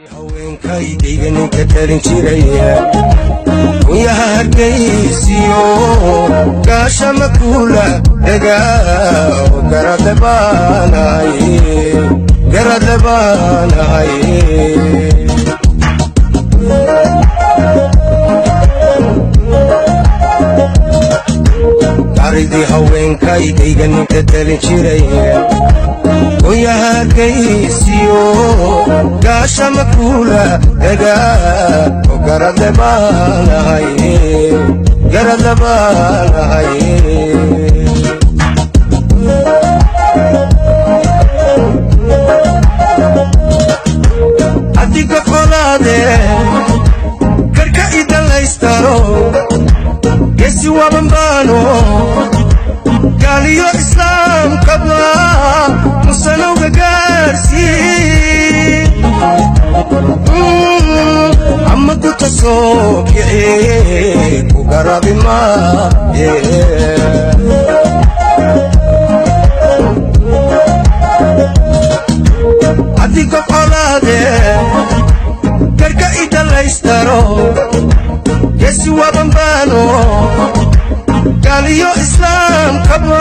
haweenkaydayga ninka talin jiraya kunyaha hargaysiyo gaasha makuula dhagaa garadle baanahay aridii haweenkaydayga ninka talin jiraya kunyaha hargaysiyo gaasha makuula dhagaa garadle baanahay adiga qolaade karka idalaystaro gesi wabanbaano gaaliyo islaamkaba musanowga gaarsiin ama guta soo kicee ku garabi maaye adiga qolaade karka idalaystaro gesi wabanbaano gaaliyo islaamkaba